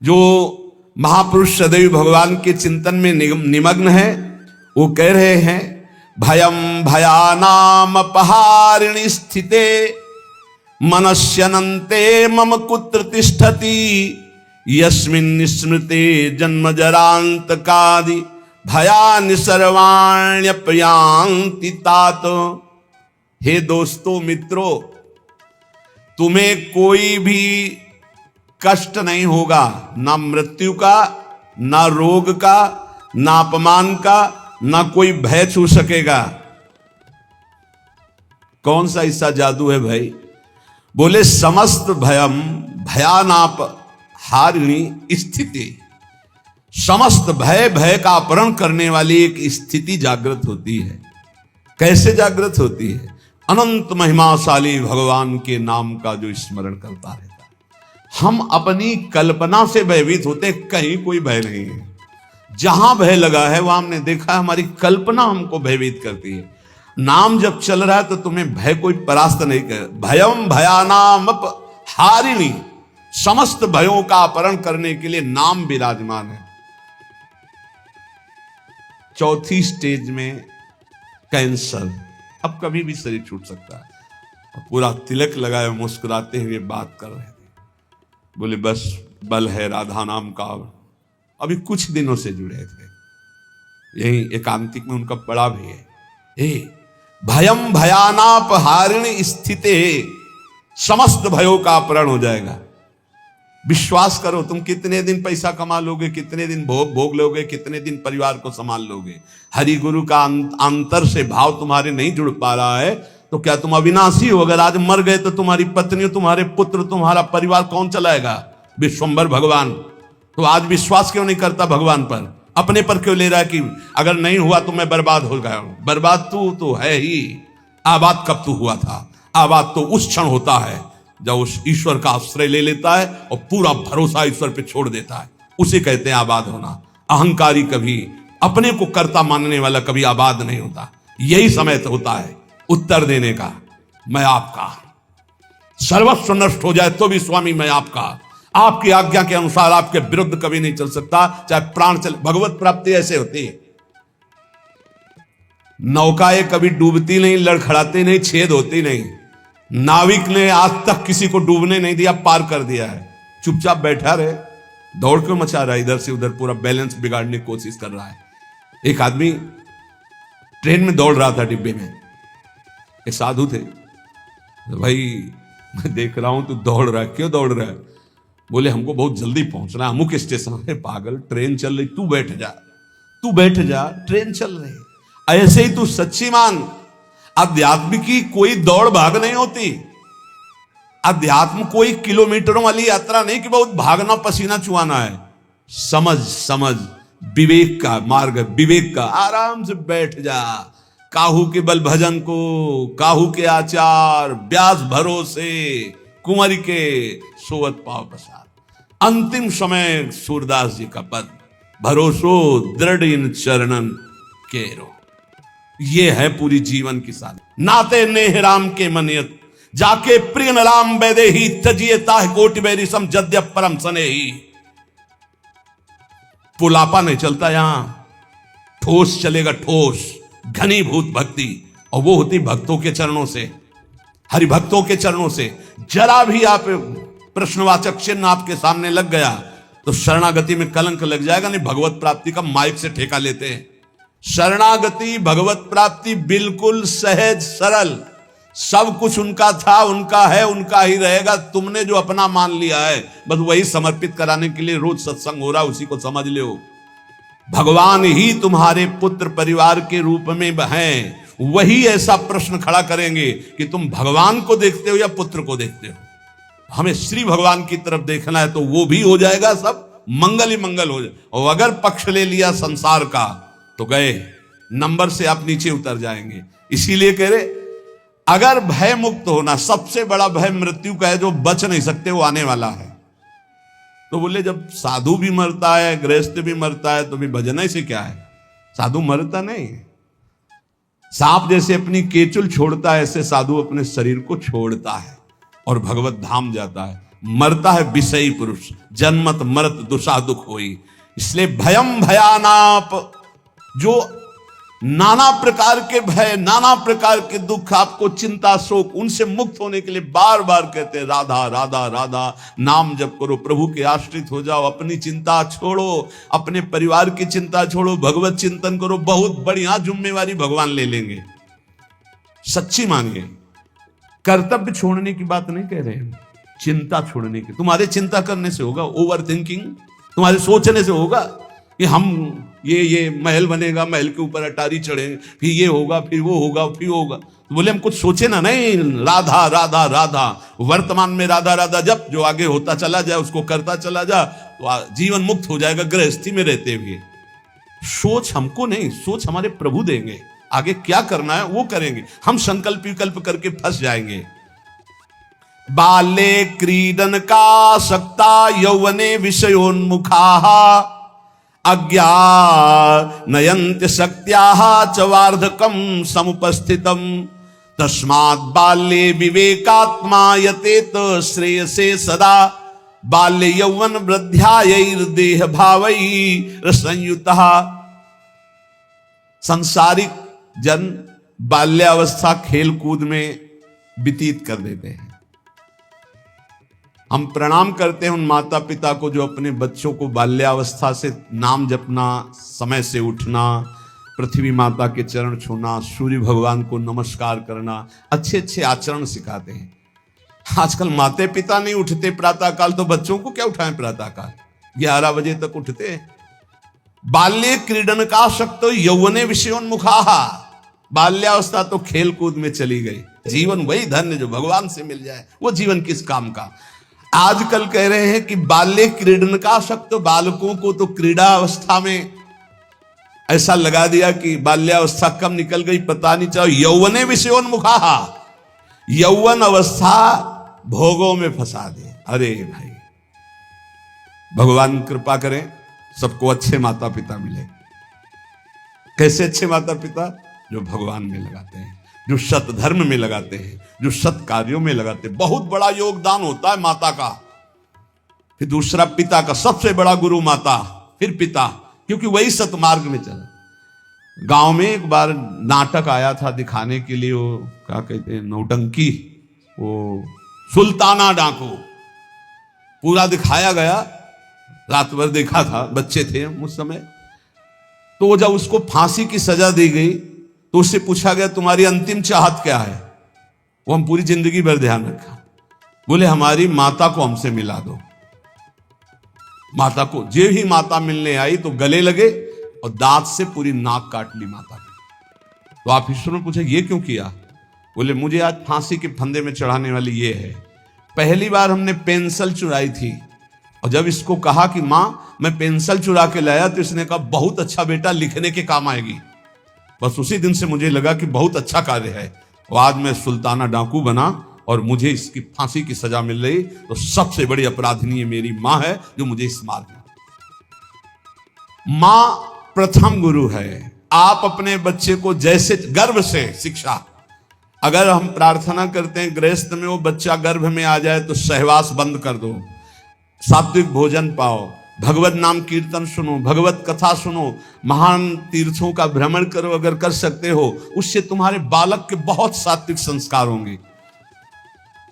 जो महापुरुष सदैव भगवान के चिंतन में निमग्न है, वो कह रहे हैं भयम भयानाम अपहारिणी स्थिते मनस्यनन्ते मम कुत्र तिष्ठति यस्मिन् स्मृते जन्म जरांतकादि भयानि सर्वाण्यपयांति तात। हे दोस्तों मित्रों, तुम्हें कोई भी कष्ट नहीं होगा, ना मृत्यु का, ना रोग का, ना अपमान का, ना कोई भय छू सकेगा। कौन सा ऐसा जादू है भाई? बोले समस्त भयम भयानाप हारिणी स्थिति, समस्त भय का अपहरण करने वाली एक स्थिति जागृत होती है। कैसे जागृत होती है? अनंत महिमाशाली भगवान के नाम का जो स्मरण करता रहता है। हम अपनी कल्पना से भयभीत होते, कहीं कोई भय नहीं है। जहां भय लगा है वहां हमने देखा हमारी कल्पना हमको भयभीत करती है। नाम जब चल रहा है तो तुम्हें भय कोई परास्त नहीं कर। भयम भयानाम हारिणी, समस्त भयों का अपहरण करने के लिए नाम विराजमान है। चौथी स्टेज में कैंसर, अब कभी भी शरीर छूट सकता है। पूरा तिलक लगाए मुस्कुराते हुए बात कर रहे थे, बोले बस बल है राधा नाम का। अभी कुछ दिनों से जुड़े थे, यही एकांतिक में उनका पड़ा भी है। भयम भयानाप हारिणी स्थिते, समस्त भयों का अपहरण हो जाएगा। विश्वास करो, तुम कितने दिन पैसा कमा लोगे, कितने दिन भोग लोगे, कितने दिन परिवार को संभाल लोगे। हरि गुरु का अंतर से भाव तुम्हारे नहीं जुड़ पा रहा है तो क्या तुम अविनाशी हो? अगर आज मर गए तो तुम्हारी पत्नी, तुम्हारे पुत्र, तुम्हारा परिवार कौन चलाएगा? विश्वंभर भगवान। तो आज विश्वास क्यों नहीं करता भगवान पर? अपने पर क्यों ले रहा है कि अगर नहीं हुआ तो मैं बर्बाद हो गया हूं? बर्बाद तू तो है ही। आबाद कब तू हुआ था? आबाद तो उस क्षण होता है जब उस ईश्वर का आश्रय ले लेता है और पूरा भरोसा ईश्वर पे छोड़ देता है, उसे कहते हैं आबाद होना। अहंकारी कभी, अपने को कर्ता मानने वाला कभी आबाद नहीं होता। यही समय तो होता है उत्तर देने का, मैं आपका। सर्वस्व नष्ट हो जाए तो भी स्वामी मैं आपका। आपकी आज्ञा के अनुसार आपके विरुद्ध कभी नहीं चल सकता, चाहे प्राण चले। भगवत प्राप्ति ऐसे होती है। नौकाएं कभी डूबती नहीं, लड़खड़ाती नहीं, छेद होती नहीं। नाविक ने आज तक किसी को डूबने नहीं दिया, पार कर दिया है। चुपचाप बैठा रहे, दौड़ क्यों मचा रहा है इधर से उधर, पूरा बैलेंस बिगाड़ने की कोशिश कर रहा है। एक आदमी ट्रेन में दौड़ रहा था, डिब्बे में एक साधु थे। तो भाई मैं देख रहा हूं तू दौड़ रहा है, क्यों दौड़ रहा है? बोले हमको बहुत जल्दी पहुंचना है अमुक स्टेशन है। पागल, ट्रेन चल रही, तू बैठ जा, तू बैठ जा, ट्रेन चल रही। ऐसे ही तू सच्ची मान, अध्यात्म की कोई दौड़ भाग नहीं होती। अध्यात्म कोई किलोमीटरों वाली यात्रा नहीं कि बहुत भागना पसीना चुआना है। समझ समझ, विवेक का मार्ग, विवेक का। आराम से बैठ जा, काहू के बल भजन को, काहू के आचार, व्यास भरोसे, कुंवर के सोवत पाव प्रसाद। अंतिम समय सूरदास जी का पद, भरोसो दृढ़ इन चरणन केरो। ये है पूरी जीवन की साथ। नाते नेह राम के मनियत, जाके प्रिय राम बैदे ही तजिए ताह कोटि बैरी सम जद्य परम सने ही। पुलापा नहीं चलता यहां, ठोस चलेगा, ठोस घनीभूत भक्ति। और वो होती भक्तों के चरणों से, हरिभक्तों के चरणों से। जरा भी आप प्रश्नवाचक चिन्ह आपके सामने लग गया तो शरणागति में कलंक लग जाएगा। नहीं, भगवत प्राप्ति का माइक से ठेका लेते हैं। शरणागति, भगवत प्राप्ति बिल्कुल सहज सरल, सब कुछ उनका था, उनका है, उनका ही रहेगा। तुमने जो अपना मान लिया है बस वही समर्पित कराने के लिए रोज सत्संग हो रहा, उसी को समझ लो। भगवान ही तुम्हारे पुत्र परिवार के रूप में हैं। वही ऐसा प्रश्न खड़ा करेंगे कि तुम भगवान को देखते हो या पुत्र को देखते हो। हमें श्री भगवान की तरफ देखना है तो वो भी हो जाएगा, सब मंगल ही मंगल हो जाए। और अगर पक्ष ले लिया संसार का तो गए, नंबर से आप नीचे उतर जाएंगे। इसीलिए कह रहे अगर भय मुक्त होना, सबसे बड़ा भय मृत्यु का है, जो बच नहीं सकते, वो आने वाला है। तो बोले जब साधु भी मरता है, गृहस्थ भी मरता है, तो भी भजन से क्या है? साधु मरता नहीं। सांप जैसे अपनी केचुल छोड़ता है, ऐसे साधु अपने शरीर को छोड़ता है और भगवत धाम जाता है। मरता है विषयी पुरुष, जन्मत मरत दुषा दुख होई। इसलिए भयम भयानाप, जो नाना प्रकार के भय, नाना प्रकार के दुख, आपको चिंता शोक, उनसे मुक्त होने के लिए बार बार कहते हैं राधा राधा राधा, नाम जप करो, प्रभु के आश्रित हो जाओ, अपनी चिंता छोड़ो, अपने परिवार की चिंता छोड़ो, भगवत चिंतन करो, बहुत बढ़िया जिम्मेवारी भगवान ले लेंगे। सच्ची मानिए, कर्तव्य छोड़ने की बात नहीं कह रहे हैं, चिंता छोड़ने की। तुम्हारे चिंता करने से होगा, ओवर थिंकिंग, तुम्हारे सोचने से होगा कि हम ये महल बनेगा, महल के ऊपर अटारी चढ़ेंगे, फिर ये होगा, फिर वो होगा, फिर होगा। तो बोले हम कुछ सोचे ना, नहीं, राधा राधा राधा, वर्तमान में राधा राधा जब, जो आगे होता चला जाए उसको करता चला जा, तो जीवन मुक्त हो जाएगा गृहस्थी में रहते हुए। सोच हमको नहीं, सोच हमारे प्रभु देंगे, आगे क्या करना है वो करेंगे, हम संकल्प विकल्प करके फंस जाएंगे। बाले क्रीडन का सक्ता यौवने विषयोन्मुखा अज्ञानयन्ति शक्त्याः च वार्धकं समुपस्थितम् तस्मात् बाल्ये विवेकात्मा यतेत श्रेयसे सदा बाल्य यौवन वृद्ध्यायैर्देह भावैः संयुतः। सांसारिक जन बाल्यावस्था खेल कूद में व्यतीत कर देते हैं। हम प्रणाम करते हैं उन माता पिता को जो अपने बच्चों को बाल्यावस्था से नाम जपना, समय से उठना, पृथ्वी माता के चरण छूना, सूर्य भगवान को नमस्कार करना, अच्छे अच्छे आचरण सिखाते हैं। आजकल माता पिता नहीं उठते प्रातःकाल, तो बच्चों को क्या उठाएं प्रातःकाल, 11 बजे तक उठते। बाल्ये क्रीडन का शक्त यौवने विषयोन्मुखा, बाल्यावस्था तो खेल कूद में चली गई। जीवन वही धन्य जो भगवान से मिल जाए, वो जीवन किस काम का। आजकल कह रहे हैं कि बाल्य क्रीडन का शक्त, बालकों को तो क्रीड़ा अवस्था में ऐसा लगा दिया कि बाल्यावस्था कब निकल गई पता नहीं चला। यौवने विषयोन्मुखा, यौवन अवस्था भोगों में फंसा दे। अरे भाई, भगवान कृपा करें, सबको अच्छे माता पिता मिले। कैसे अच्छे माता पिता? जो भगवान में लगाते हैं, जो सत धर्म में लगाते हैं, जो सत कार्यों में लगाते हैं। बहुत बड़ा योगदान होता है माता का, फिर दूसरा पिता का। सबसे बड़ा गुरु माता, फिर पिता, क्योंकि वही सतमार्ग में चला। गांव में एक बार नाटक आया था दिखाने के लिए, वो क्या कहते हैं, नौटंकी, वो सुल्ताना डाकू, पूरा दिखाया गया। रात भर देखा था, बच्चे थे हम उस समय। तो जब उसको फांसी की सजा दी गई तो उससे पूछा गया तुम्हारी अंतिम चाहत क्या है? वो हम पूरी जिंदगी भर ध्यान रखा। बोले हमारी माता को हमसे मिला दो। माता को, जे ही माता मिलने आई तो गले लगे और दांत से पूरी नाक काट ली माता ने। तो आप ईश्वर ने पूछा ये क्यों किया? बोले मुझे आज फांसी के फंदे में चढ़ाने वाली ये है। पहली बार हमने पेंसिल चुराई थी, और जब इसको कहा कि मां मैं पेंसिल चुरा के लाया, तो इसने कहा बहुत अच्छा बेटा, लिखने के काम आएगी। बस उसी दिन से मुझे लगा कि बहुत अच्छा कार्य है, और आज मैं सुल्ताना डाकू बना और मुझे इसकी फांसी की सजा मिल रही। तो सबसे बड़ी अपराधिनी मेरी मां है जो मुझे इस मार्ग में। मां प्रथम गुरु है। आप अपने बच्चे को जैसे गर्भ से शिक्षा, अगर हम प्रार्थना करते हैं गृहस्थ में वो बच्चा गर्भ में आ जाए तो सहवास बंद कर दो, सात्विक भोजन पाओ, भगवत नाम कीर्तन सुनो, भगवत कथा सुनो, महान तीर्थों का भ्रमण करो अगर कर सकते हो, उससे तुम्हारे बालक के बहुत सात्विक संस्कार होंगे।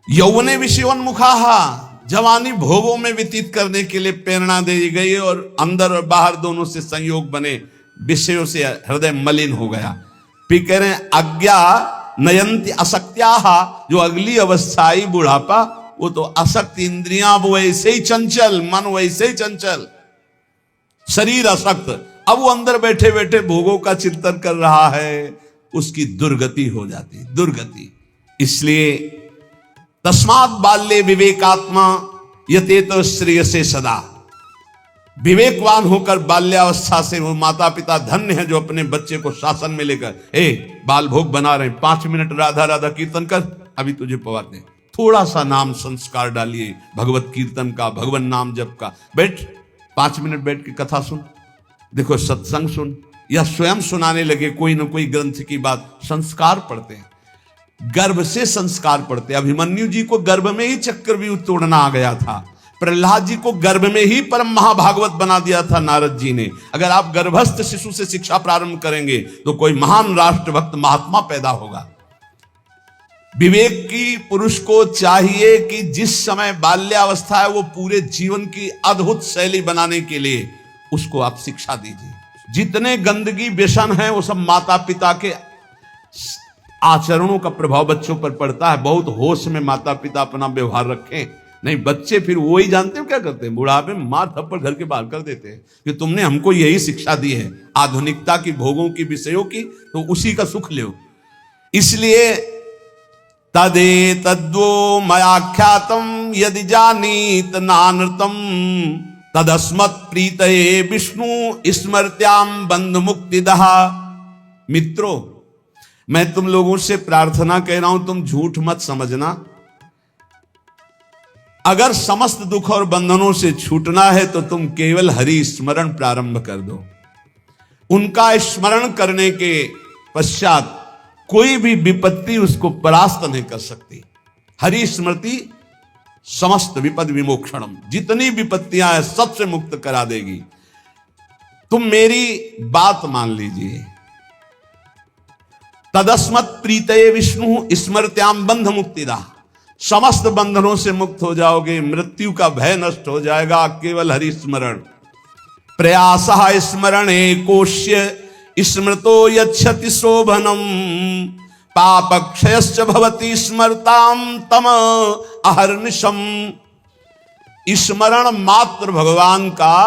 यौवने विषयोन्मुखा, जवानी भोगों में व्यतीत करने के लिए प्रेरणा दी गई, और अंदर और बाहर दोनों से संयोग बने, विषयों से हृदय मलिन हो गया। फिर कह रहे हैं अज्ञा नयंती असक्त्या, जो अगली अवस्था आई बुढ़ापा, वो तो असक्त, इंद्रियां वैसे ही चंचल, मन वैसे ही चंचल, शरीर असक्त। अब वो अंदर बैठे बैठे भोगों का चिंतन कर रहा है, उसकी दुर्गति हो जाती, दुर्गति। इसलिए तस्मात् बाल्ये विवेकात्मा यतेत श्रेयसे सदा, विवेकवान होकर बाल्यावस्था से वो माता पिता धन्य है जो अपने बच्चे को शासन में लेकर, बाल भोग बना रहे, 5 मिनट राधा राधा कीर्तन कर, अभी तुझे पवाते हैं, थोड़ा सा नाम संस्कार डालिए भगवत कीर्तन का, भगवान नाम जप का। बैठ 5 मिनट बैठ के कथा सुन, देखो सत्संग सुन, या स्वयं सुनाने लगे कोई ना कोई ग्रंथ की बात। संस्कार पढ़ते हैं। गर्भ से संस्कार पड़ते। अभिमन्यु जी को गर्भ में ही चक्रव्यूह तोड़ना आ गया था, प्रहलाद जी को गर्भ में ही परम महाभागवत बना दिया था नारद जी ने। अगर आप गर्भस्थ शिशु से शिक्षा प्रारंभ करेंगे तो कोई महान राष्ट्रभक्त महात्मा पैदा होगा। विवेक की पुरुष को चाहिए कि जिस समय बाल्यावस्था है वो पूरे जीवन की अद्भुत शैली बनाने के लिए उसको आप शिक्षा दीजिए। जितने गंदगी व्यसन है वो सब माता पिता के आचरणों का प्रभाव बच्चों पर पड़ता है। बहुत होश में माता पिता अपना व्यवहार रखें, नहीं बच्चे फिर वो ही जानते हो क्या करते हैं, बुढ़ापे में मार थप्पड़ घर के बाहर कर देते हैं कि तुमने हमको यही शिक्षा दी है आधुनिकता की, भोगों की, विषयों की, तो उसी का सुख लो। इसलिए तदे तद्वो मयाख्यातम यदि जानीत नानृतम तदस्मत् प्रीतये विष्णु स्मृत्याम बंध मुक्तिदः। मित्रों, मैं तुम लोगों से प्रार्थना कह रहा हूं, तुम झूठ मत समझना। अगर समस्त दुख और बंधनों से छूटना है तो तुम केवल हरि स्मरण प्रारंभ कर दो। उनका स्मरण करने के पश्चात कोई भी विपत्ति उसको परास्त नहीं कर सकती। हरि स्मृति समस्त विपद विमोक्षणम, जितनी विपत्तियां हैं सबसे मुक्त करा देगी। तुम मेरी बात मान लीजिए। तदस्मत् प्रीतये विष्णु स्मृत्याम बंध मुक्तिदा, समस्त बंधनों से मुक्त हो जाओगे, मृत्यु का भय नष्ट हो जाएगा, केवल हरि स्मरण। प्रयासः स्मरणे कोश्य स्मृतो यच्छति शोभनम पापक्षयश्च भवति स्मरताम तम अहर्निशम। स्मरण मात्र भगवान का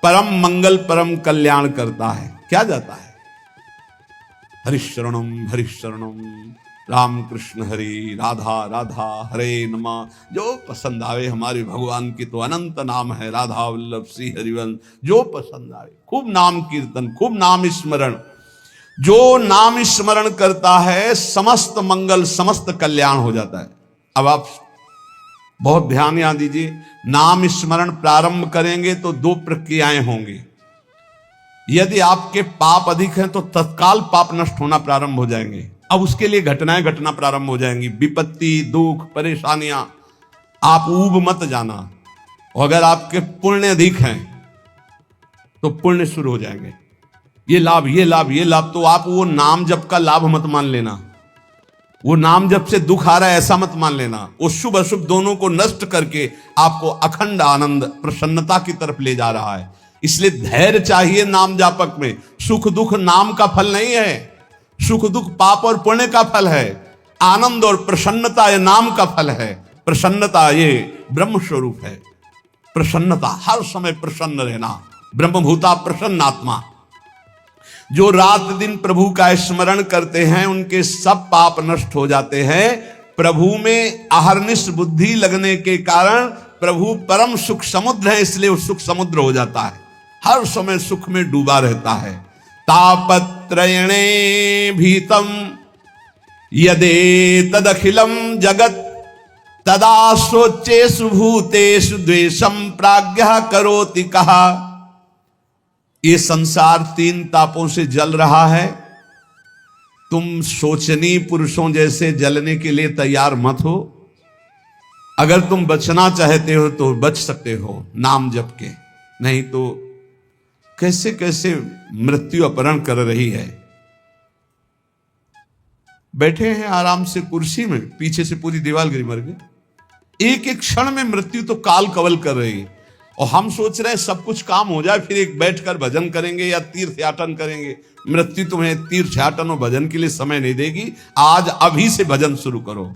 परम मंगल परम कल्याण करता है। क्या जाता है? हरिशरणम राम कृष्ण हरि, राधा राधा हरे नमः। जो पसंद आवे, हमारे भगवान की तो अनंत नाम है, राधा वल्लभ श्री हरिवंश, जो पसंद आवे। खूब नाम कीर्तन, खूब नाम स्मरण। जो नाम स्मरण करता है समस्त मंगल समस्त कल्याण हो जाता है। अब आप बहुत ध्यान यहां दीजिए, नाम स्मरण प्रारंभ करेंगे तो दो प्रक्रियाएं होंगी। यदि आपके पाप अधिक हैं तो तत्काल पाप नष्ट होना प्रारंभ हो जाएंगे। अब उसके लिए घटनाएं घटना प्रारंभ हो जाएंगी, विपत्ति, दुख, परेशानियां। आप ऊब मत जाना। और अगर आपके पुण्य अधिक हैं तो पुण्य शुरू हो जाएंगे। ये लाभ, ये लाभ, ये लाभ। तो आप वो नाम जप का लाभ मत मान लेना। वो नाम जप से दुख आ रहा है ऐसा मत मान लेना। वो शुभ अशुभ दोनों को नष्ट करके आपको अखंड आनंद प्रसन्नता की तरफ ले जा रहा है। इसलिए धैर्य चाहिए नाम जापक में। सुख दुख नाम का फल नहीं है, सुख दुख पाप और पुण्य का फल है। आनंद और प्रसन्नता ये नाम का फल है। प्रसन्नता ये ब्रह्म स्वरूप है। प्रसन्नता, हर समय प्रसन्न रहना, ब्रह्मभूता प्रसन्न आत्मा। जो रात दिन प्रभु का स्मरण करते हैं उनके सब पाप नष्ट हो जाते हैं। प्रभु में अहर्निश बुद्धि लगने के कारण प्रभु परम सुख समुद्र है, इसलिए वो सुख समुद्र हो जाता है, हर समय सुख में डूबा रहता है। तापत्रयणे भीतम यदे तदखिलम जगत तदा सोचेषु भूतेषु द्वेषम प्राज्ञः करोति कहा। ये संसार तीन तापों से जल रहा है। तुम शोचनीय पुरुषों जैसे जलने के लिए तैयार मत हो। अगर तुम बचना चाहते हो तो बच सकते हो नाम जप के, नहीं तो कैसे कैसे मृत्यु अपहरण कर रही है। बैठे हैं आराम से कुर्सी में, पीछे से पूरी दीवार गिरी मर गई। एक एक क्षण में मृत्यु तो काल कवल कर रही है। और हम सोच रहे हैं सब कुछ काम हो जाए फिर एक बैठकर भजन करेंगे या तीर्थयाटन करेंगे। मृत्यु तुम्हें तीर्थयाटन और भजन के लिए समय नहीं देगी। आज अभी से भजन शुरू करो।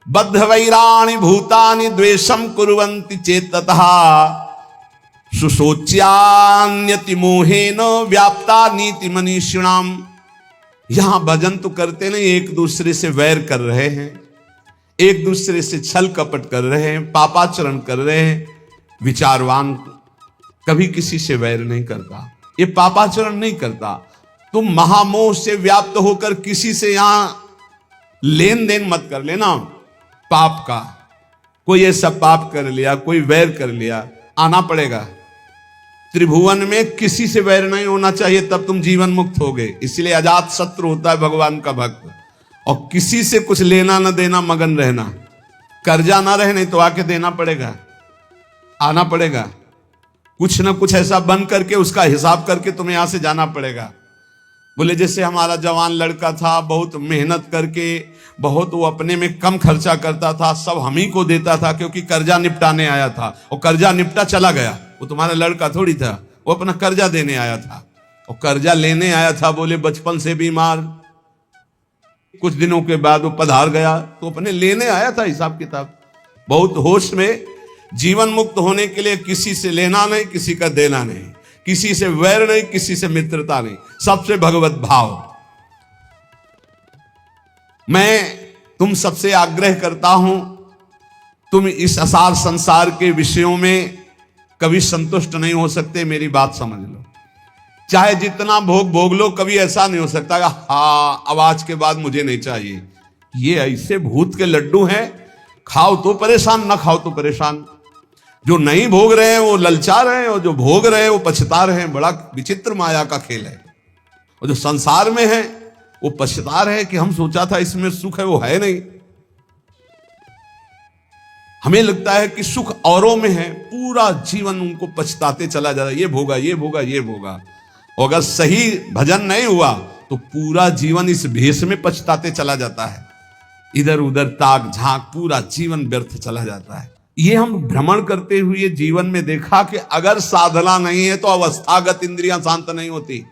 बद्ध वैराणि भूतानि द्वेषम कुर्वन्ति चेततः सुशोच्यान्यति मोहेन व्याप्ता नीति मनीषिणाम। यहां भजन तो करते नहीं, एक दूसरे से वैर कर रहे हैं, एक दूसरे से छल कपट कर रहे हैं, पापाचरण कर रहे हैं। विचारवान कभी किसी से वैर नहीं करता, ये पापाचरण नहीं करता। तुम महामोह से व्याप्त होकर किसी से यहां लेन देन मत कर लेना पाप का। कोई ऐसा पाप कर लिया, कोई वैर कर लिया, आना पड़ेगा। त्रिभुवन में किसी से वैर नहीं होना चाहिए, तब तुम जीवन मुक्त होगे। इसलिए अजात शत्रु होता है भगवान का भक्त। और किसी से कुछ लेना न देना, मगन रहना। कर्जा ना रहे, नहीं तो आके देना पड़ेगा, आना पड़ेगा। कुछ ना कुछ ऐसा बन करके उसका हिसाब करके तुम्हें यहां से जाना पड़ेगा। बोले जैसे हमारा जवान लड़का था, बहुत मेहनत करके, बहुत वो अपने में कम खर्चा करता था, सब हम ही को देता था, क्योंकि कर्जा निपटाने आया था। और कर्जा निपटा चला गया, वो तुम्हारा लड़का थोड़ी था, वो अपना कर्जा देने आया था। और कर्जा लेने आया था, बोले बचपन से बीमार, कुछ दिनों के बाद वो पधार गया, तो अपने लेने आया था हिसाब किताब। बहुत होश में, जीवन मुक्त होने के लिए किसी से लेना नहीं, किसी का देना नहीं, किसी से वैर नहीं, किसी से मित्रता नहीं, सबसे भगवत भाव। मैं तुम सबसे आग्रह करता हूं, तुम इस असार संसार के विषयों में कभी संतुष्ट नहीं हो सकते, मेरी बात समझ लो। चाहे जितना भोग भोग लो, कभी ऐसा नहीं हो सकता कि हाँ अब आज के बाद मुझे नहीं चाहिए। ये ऐसे भूत के लड्डू हैं, खाओ तो परेशान, ना खाओ तो परेशान। जो नहीं भोग रहे हैं वो ललचा रहे हैं, और जो भोग रहे हैं वो पछता रहे हैं। बड़ा विचित्र माया का खेल है। और जो संसार में है वो पछता रहे हैं कि हम सोचा था इसमें सुख है, वो है नहीं। हमें लगता है कि सुख औरों में है, पूरा जीवन उनको पछताते चला जा रहा है, ये भोगा, ये भोगा, ये भोगा। और अगर सही भजन नहीं हुआ तो पूरा जीवन इस भेष में पछताते चला जाता है, इधर उधर ताक झांक, पूरा जीवन व्यर्थ चला जाता है। ये हम भ्रमण करते हुए जीवन में देखा कि अगर साधना नहीं है तो अवस्थागत इंद्रियां शांत नहीं होती।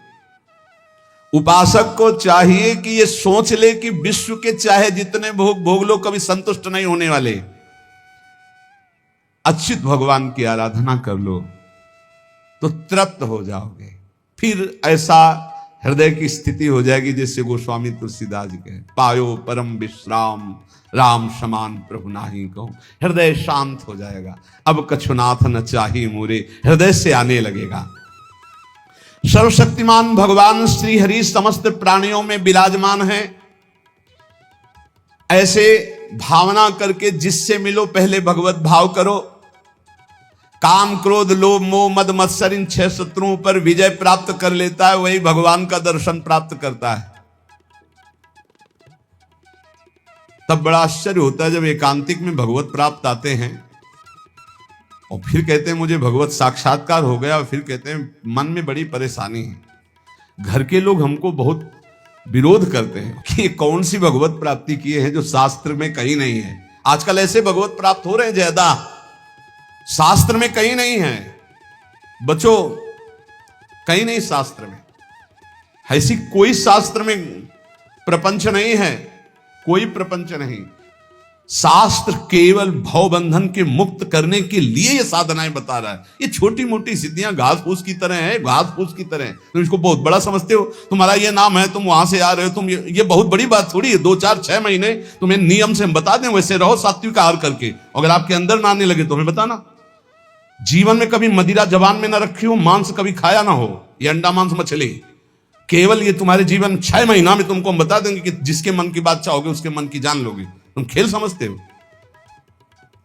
उपासक को चाहिए कि ये सोच ले कि विश्व के चाहे जितने भोग भोग लो, कभी संतुष्ट नहीं होने वाले। अच्युत भगवान की आराधना कर लो तो तृप्त हो जाओगे। फिर ऐसा हृदय की स्थिति हो जाएगी जैसे गोस्वामी तुलसीदास जी कहे, पायो परम विश्राम राम समान प्रभु नाही कहूं। हृदय शांत हो जाएगा, अब कछुनाथ न चाही मोरे, हृदय से आने लगेगा। सर्वशक्तिमान भगवान श्री हरि समस्त प्राणियों में विराजमान है। ऐसे भावना करके जिससे मिलो पहले भगवत भाव करो। काम क्रोध लोभ मोह मद मत्सर इन 6 शत्रुओं पर विजय प्राप्त कर लेता है, वही भगवान का दर्शन प्राप्त करता है। तब बड़ा आश्चर्य होता है जब एकांतिक में भगवत प्राप्त आते हैं और फिर कहते हैं मुझे भगवत साक्षात्कार हो गया, और फिर कहते हैं मन में बड़ी परेशानी है। घर के लोग हमको बहुत विरोध करते हैं कि कौन सी भगवत प्राप्ति किए हैं जो शास्त्र में कहीं नहीं है। आजकल ऐसे भगवत प्राप्त हो रहे हैं ज्यादा, शास्त्र में कहीं नहीं है। बच्चों, कहीं नहीं शास्त्र में, ऐसी कोई शास्त्र में प्रपंच नहीं है, कोई प्रपंच नहीं। शास्त्र केवल भवबंधन के मुक्त करने के लिए ये साधनाएं बता रहा है। ये छोटी मोटी सिद्धियां घास फूस की तरह है, घास फूस की तरह है। तुम इसको बहुत बड़ा समझते हो, तुम्हारा ये नाम है, तुम वहां से आ रहे हो, तुम ये बहुत बड़ी बात थोड़ी है। 2 4 6 महीने तुम्हें नियम से हम बता दें, वैसे रहो सात्विक आहार करके। अगर आपके अंदर ना आने लगे तो हमें बताना। जीवन में कभी मदिरा जबान में ना रखी हो, मांस कभी खाया ना हो, ये अंडा मांस मछली, केवल ये तुम्हारे जीवन 6 महीना में तुमको हम बता देंगे कि जिसके मन की बात चाहोगे उसके मन की जान लोगे। तुम खेल समझते हो?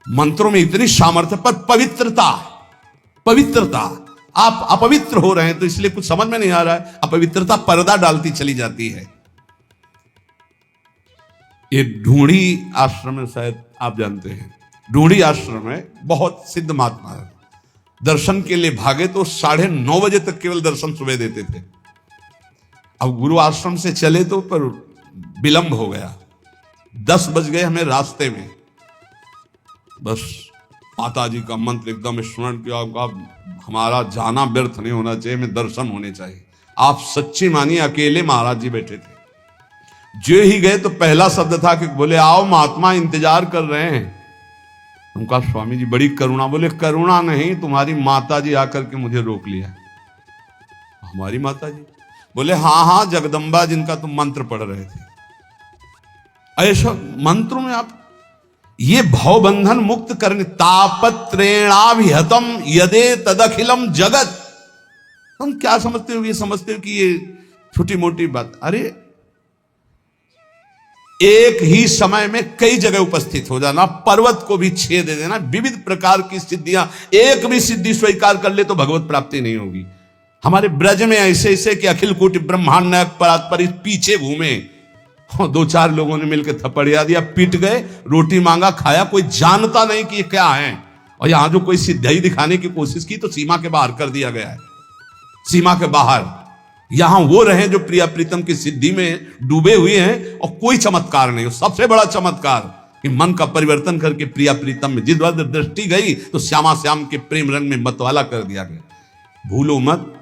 मंत्रों में इतनी सामर्थ्य, पर पवित्रता, पवित्रता, आप अपवित्र हो रहे हैं तो इसलिए कुछ समझ में नहीं आ रहा है। अपवित्रता पर्दा डालती चली जाती है। ये ढूंढी आश्रम में, शायद आप जानते हैं, ढूंढी आश्रम में बहुत सिद्ध महात्मा है। दर्शन के लिए भागे तो 9:30 बजे तक केवल दर्शन सुबह देते थे। अब गुरु आश्रम से चले तो पर विलंब हो गया, 10 बज गए हमें रास्ते में। बस माता जी का मंत्र एकदम स्मरण किया, हमारा जाना व्यर्थ नहीं होना चाहिए, हमें दर्शन होने चाहिए। आप सच्ची मानिए, अकेले महाराज जी बैठे थे। जो ही गए तो पहला शब्द था कि बोले आओ महात्मा इंतजार कर रहे हैं। उनका स्वामी जी बड़ी करुणा, बोले करुणा नहीं, तुम्हारी माता जी आकर के मुझे रोक लिया। हमारी माता जी? बोले हाँ हाँ, जगदम्बा जिनका तुम मंत्र पढ़ रहे थे। ऐसा मंत्रों में आप ये भवबंधन मुक्त करने, तापत्रेणाभिहतम यदे तदखिलम जगत। तुम क्या समझते हो? ये समझते हो कि ये छोटी मोटी बात? अरे एक ही समय में कई जगह उपस्थित हो जाना, पर्वत को भी छेद दे देना, विविध प्रकार की सिद्धियां, एक भी सिद्धि स्वीकार कर ले तो भगवत प्राप्ति नहीं होगी। हमारे ब्रज में ऐसे ऐसे कि अखिल कोटि ब्रह्मांड नायक परात्पर पीछे घूमे, और 2-4 लोगों ने मिलकर थप्पड़िया दिया, पीट गए, रोटी मांगा, खाया। कोई जानता नहीं कि ये क्या है। और यहां जो कोई सिद्धाई दिखाने की कोशिश की तो सीमा के बाहर कर दिया गया है, सीमा के बाहर। यहां वो रहे जो प्रिया प्रीतम की सिद्धि में डूबे हुए हैं और कोई चमत्कार नहीं। सबसे बड़ा चमत्कार कि मन का परिवर्तन करके प्रिया प्रीतम में जिस वक्त दृष्टि गई तो श्यामा श्याम के प्रेम रंग में मतवाला कर दिया गया। भूलो मत,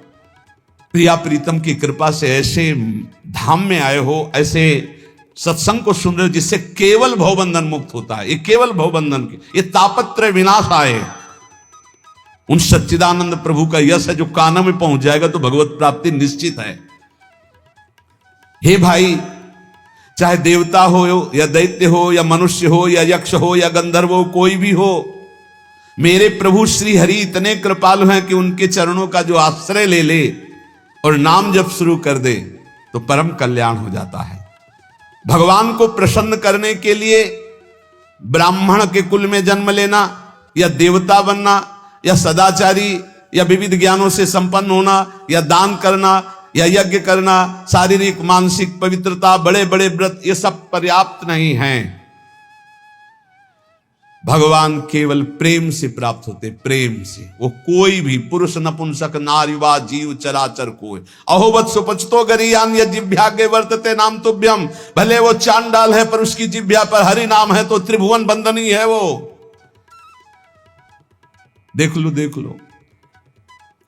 प्रिया प्रीतम की कृपा से ऐसे धाम में आए हो, ऐसे सत्संग को सुन रहे हो जिससे केवल भवबंधन मुक्त होता है। ये केवल भवबंधन की, ये तापत्रय विनाश आए उन सच्चिदानंद प्रभु का यश है जो काना में पहुंच जाएगा तो भगवत प्राप्ति निश्चित है। हे भाई, चाहे देवता हो या दैत्य हो या मनुष्य हो या यक्ष हो या गंधर्व हो, कोई भी हो, मेरे प्रभु श्री हरि इतने कृपालु हैं कि उनके चरणों का जो आश्रय ले ले और नाम जप शुरू कर दे तो परम कल्याण हो जाता है। भगवान को प्रसन्न करने के लिए ब्राह्मण के कुल में जन्म लेना या देवता बनना या सदाचारी या विविध ज्ञानों से संपन्न होना या दान करना या यज्ञ करना, शारीरिक मानसिक पवित्रता, बड़े बड़े व्रत, ये सब पर्याप्त नहीं हैं। भगवान केवल प्रेम से प्राप्त होते, प्रेम से। वो कोई भी पुरुष नपुंसक नारीवा जीव चराचर कोई अहोवत सुपचतो गरियान या जिभ्यागे वर्तते नाम तुभ्यम। भले वो चांडाल है पर उसकी जिभ्या पर हरि नाम है तो त्रिभुवन बंदनी है वो। देख लो देख लो,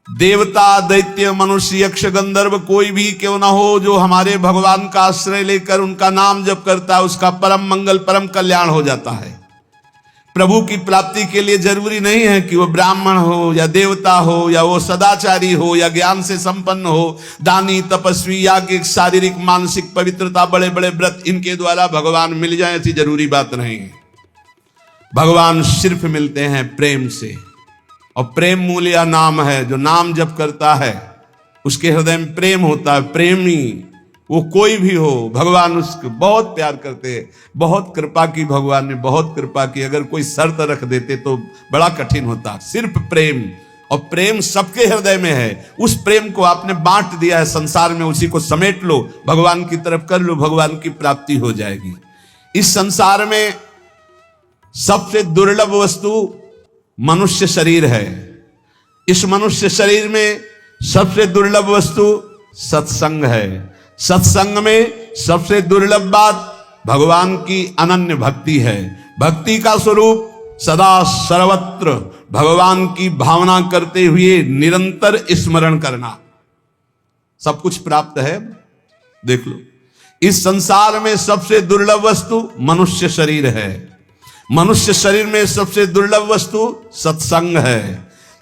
देवता दैत्य मनुष्य यक्ष गंधर्व कोई भी क्यों ना हो, जो हमारे भगवान का आश्रय लेकर उनका नाम जप करता है उसका परम मंगल परम कल्याण हो जाता है। प्रभु की प्राप्ति के लिए जरूरी नहीं है कि वो ब्राह्मण हो या देवता हो या वो सदाचारी हो या ज्ञान से संपन्न हो, दानी तपस्वी या शारीरिक मानसिक पवित्रता, बड़े बड़े व्रत, इनके द्वारा भगवान मिल जाए ऐसी जरूरी बात नहीं है। भगवान सिर्फ मिलते हैं प्रेम से, और प्रेम मूल्य नाम है। जो नाम जप करता है उसके हृदय में प्रेम होता है। प्रेमी वो कोई भी हो, भगवान उसको बहुत प्यार करते हैं। बहुत कृपा की, भगवान ने बहुत कृपा की। अगर कोई शर्त रख देते तो बड़ा कठिन होता। सिर्फ प्रेम, और प्रेम सबके हृदय में है। उस प्रेम को आपने बांट दिया है संसार में, उसी को समेट लो, भगवान की तरफ कर लो, भगवान की प्राप्ति हो जाएगी। इस संसार में सबसे दुर्लभ वस्तु मनुष्य शरीर है। इस मनुष्य शरीर में सबसे दुर्लभ वस्तु सत्संग है। सत्संग में सबसे दुर्लभ बात भगवान की अनन्य भक्ति है। भक्ति का स्वरूप सदा सर्वत्र भगवान की भावना करते हुए निरंतर स्मरण करना। सब कुछ प्राप्त है। देख लो, इस संसार में सबसे दुर्लभ वस्तु मनुष्य शरीर है। मनुष्य शरीर में सबसे दुर्लभ वस्तु सत्संग है।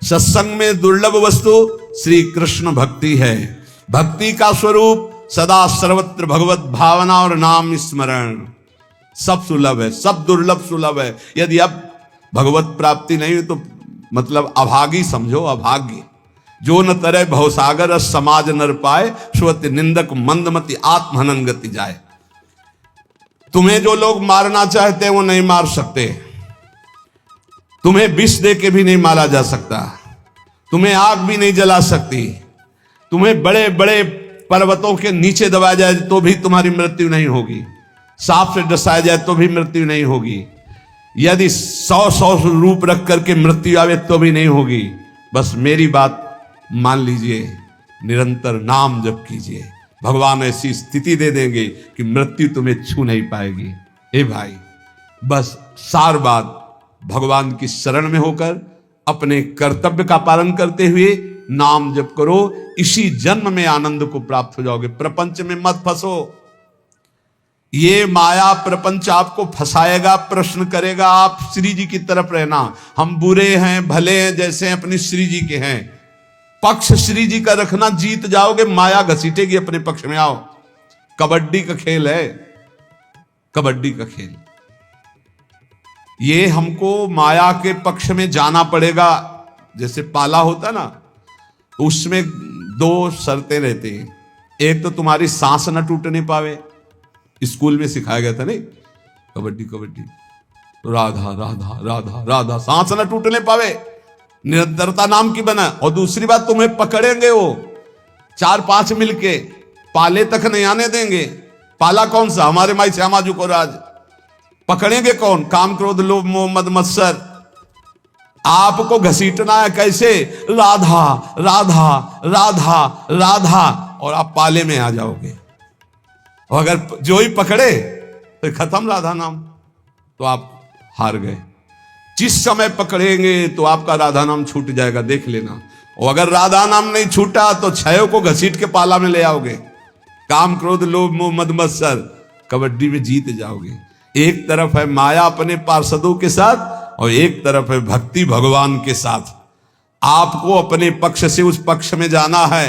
सत्संग में दुर्लभ वस्तु श्री कृष्ण भक्ति है। भक्ति का स्वरूप सदा सर्वत्र भगवत भावना और नाम स्मरण। सब सुलभ है, सब दुर्लभ सुलभ है। यदि अब भगवत प्राप्ति नहीं हो तो मतलब अभागी समझो, अभाग्य। जो न तरह भवसागर समाज नर पाए, श्रुति निंदक मंदमति आत्महनन गति जाए। तुम्हें जो लोग मारना चाहते हैं वो नहीं मार सकते। तुम्हें विष दे के भी नहीं मारा जा सकता। तुम्हें आग भी नहीं जला सकती। तुम्हें बड़े बड़े पर्वतों के नीचे दबाया जाए तो भी तुम्हारी मृत्यु नहीं होगी। सांप से डसाया जाए तो भी मृत्यु नहीं होगी। यदि 100 रूप रख करके मृत्यु आवे तो भी नहीं होगी। बस मेरी बात मान लीजिए, निरंतर नाम जप कीजिए, भगवान ऐसी स्थिति दे देंगे कि मृत्यु तुम्हें छू नहीं पाएगी। ए भाई, बस सार बात भगवान की शरण में होकर अपने कर्तव्य का पालन करते हुए नाम जप करो। इसी जन्म में आनंद को प्राप्त हो जाओगे। प्रपंच में मत फंसो। ये माया प्रपंच आपको फंसाएगा, प्रश्न करेगा। आप श्री जी की तरफ रहना। हम बुरे हैं भले हैं जैसे अपनी श्री जी के हैं, पक्ष श्री जी का रखना, जीत जाओगे। माया घसीटेगी अपने पक्ष में। आओ, कबड्डी का खेल है, कबड्डी का खेल। ये हमको माया के पक्ष में जाना पड़ेगा। जैसे पाला होता ना, उसमें 2 शर्तें रहती हैं। एक तो तुम्हारी सांस न टूटने पावे, स्कूल में सिखाया गया था नहीं, कबड्डी कबड्डी तो राधा राधा राधा राधा, सांस न टूटने पावे, निरंतरता नाम की बना। और दूसरी बात, तुम्हें पकड़ेंगे वो 4-5 मिलके, पाले तक नहीं आने देंगे। पाला कौन सा? हमारे माई श्यामा जी को राज पकड़ेंगे कौन? काम क्रोध लोभ मोह मद मत्सर। आपको घसीटना है कैसे? राधा राधा राधा राधा, और आप पाले में आ जाओगे। और अगर जो ही पकड़े तो खत्म राधा नाम, तो आप हार गए। जिस समय पकड़ेंगे तो आपका राधा नाम छूट जाएगा, देख लेना। और अगर राधा नाम नहीं छूटा तो छयों को घसीट के पाला में ले आओगे। काम क्रोध लोभ मोह मद मत्सर, कबड्डी में जीत जाओगे। एक तरफ है माया अपने पार्षदों के साथ, और एक तरफ है भक्ति भगवान के साथ। आपको अपने पक्ष से उस पक्ष में जाना है,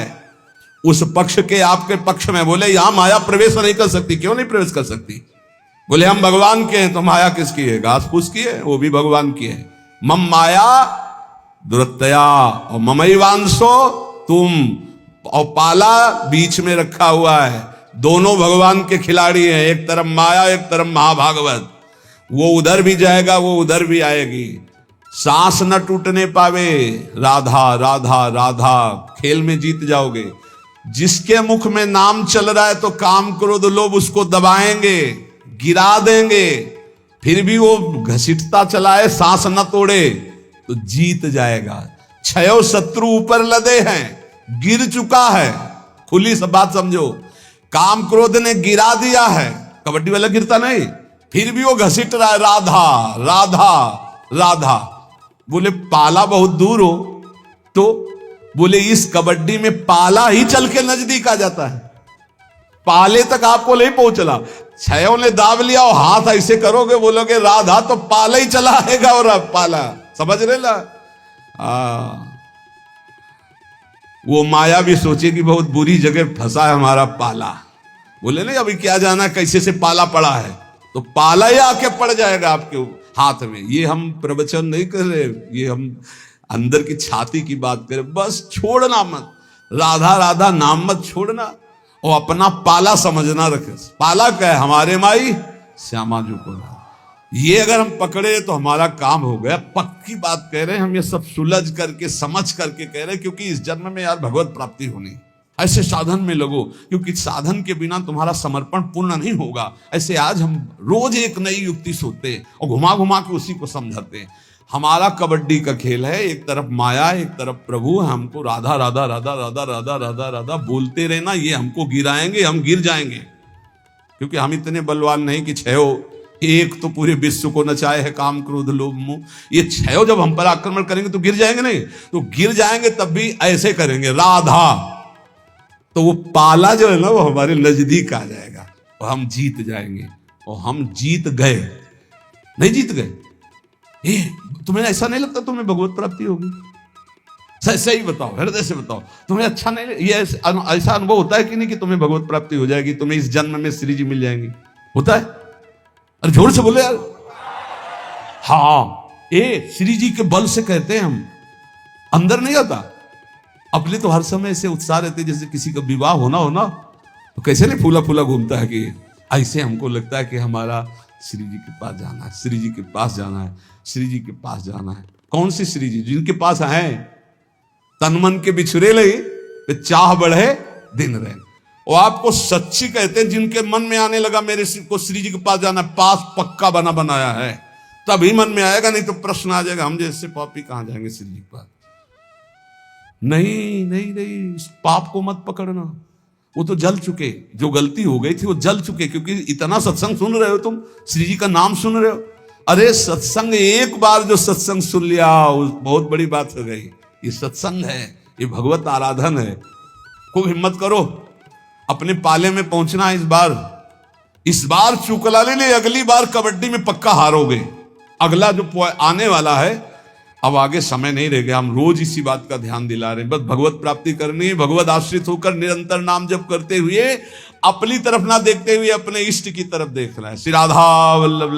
उस पक्ष के आपके पक्ष में। बोले यहां माया प्रवेश नहीं कर सकती। क्यों नहीं प्रवेश कर सकती? बोले हम भगवान के हैं। तो माया किसकी है? घास फूस की है, वो भी भगवान की है। मम माया दुरत्तया और ममैवांशो तुम, और पाला बीच में रखा हुआ है। दोनों भगवान के खिलाड़ी हैं, एक तरफ माया एक तरफ महाभागवत। वो उधर भी जाएगा, वो उधर भी आएगी। सांस न टूटने पावे, राधा राधा राधा, खेल में जीत जाओगे। जिसके मुख में नाम चल रहा है तो काम क्रोध लोभ उसको दबाएंगे, गिरा देंगे, फिर भी वो घसीटता चला है, सांस न तोड़े तो जीत जाएगा। छयो शत्रु ऊपर लदे हैं, गिर चुका है। खुली सब बात समझो, काम क्रोध ने गिरा दिया है। कबड्डी वाला गिरता नहीं, फिर भी वो घसीट रहा है, राधा राधा राधा। बोले पाला बहुत दूर हो तो? बोले इस कबड्डी में पाला ही चल के नजदीक आ जाता है। पाले तक आपको नहीं पहुंचला, छयों ने दाब लिया और हाथ ऐसे करोगे, बोलोगे राधा, तो पाला ही चला आएगा। और अब पाला समझ रहे ला? वो माया भी सोचेगी बहुत बुरी जगह फंसा है हमारा पाला। बोले नहीं अभी क्या जाना कैसे से पाला पड़ा है, तो पाला ही आके पड़ जाएगा आपके हाथ में। ये हम प्रवचन नहीं कर रहे, ये हम अंदर की छाती की बात करें। बस छोड़ना मत, राधा राधा नाम मत छोड़ना, और अपना पाला समझना रखे। पाला क्या है? हमारे माई श्यामा जी को। ये अगर हम पकड़े तो हमारा काम हो गया। पक्की बात कह रहे हैं हम, ये सब सुलझ करके समझ करके कह रहे हैं, क्योंकि इस जन्म में यार भगवत प्राप्ति होनी। ऐसे साधन में लगो, क्योंकि साधन के बिना तुम्हारा समर्पण पूर्ण नहीं होगा। ऐसे आज हम रोज एक नई युक्ति सोचते हैं और घुमा घुमा के उसी को समझाते हैं। हमारा कबड्डी का खेल है, एक तरफ माया एक तरफ प्रभु। हमको राधा राधा राधा राधा राधा राधा राधा बोलते रहना, ये हमको गिराएंगे, हम गिर जाएंगे। क्योंकि हम इतने बलवान नहीं कि छयो एक तो पूरे विश्व को नचाए है काम क्रोध लोभ मोह। ये छयो जब हम पर आक्रमण करेंगे तो गिर जाएंगे नहीं, तो गिर जाएंगे तब भी ऐसे करेंगे राधा, तो वो पाला जो है ना वो हमारे नजदीक आ जाएगा और हम जीत जाएंगे। और हम जीत गए, नहीं जीत गए। तुम्हें ऐसा नहीं लगता तुम्हें भगवत प्राप्ति होगी? सही बताओ, हृदय से बताओ, तुम्हें अच्छा नहीं, ये ऐसा अनुभव होता है कि नहीं कि तुम्हें भगवत प्राप्ति हो जाएगी, तुम्हें इस जन्म में श्री जी मिल जाएंगी? होता है? अरे जोर से बोले यार। हाँ, ये श्री जी के बल से कहते हैं हम, अंदर नहीं आता। अपने तो हर समय ऐसे उत्साह रहते, जैसे किसी का विवाह होना हो ना, तो कैसे नहीं फूला फूला घूमता है कि ऐसे हमको लगता है कि हमारा श्री जी के पास जाना है, श्री जी के पास जाना है, श्री जी के पास जाना है। कौन सी श्री जी? जिनके पास आए तन मन के बिछुरे लई वे चाह बढ़े दिन रहे। और आपको सच्ची कहते हैं, जिनके मन में आने लगा मेरे को श्री जी के पास जाना, पास पक्का बना बनाया है, तभी मन में आएगा, नहीं तो प्रश्न आ जाएगा हम जैसे पापी कहां जाएंगे श्री जी के पास। नहीं नहीं नहीं, इस पाप को मत पकड़ना, वो तो जल चुके, जो गलती हो गई थी वो जल चुके। क्योंकि इतना सत्संग सुन रहे हो तुम, श्री जी का नाम सुन रहे हो। अरे सत्संग, एक बार जो सत्संग सुन लिया बहुत बड़ी बात हो गई। ये सत्संग है, ये भगवत आराधन है। खूब हिम्मत करो, अपने पाले में पहुंचना है। इस बार चूकला ले, अगली बार कबड्डी में पक्का हारोगे। अगला जो आने वाला है, अब आगे समय नहीं रह गया। हम रोज इसी बात का ध्यान दिला रहे हैं। बस भगवत प्राप्ति करनी है, भगवत आश्रित होकर निरंतर नाम जप करते हुए, अपनी तरफ ना देखते हुए अपने इष्ट की तरफ देखना है। श्री राधा वल्लभ।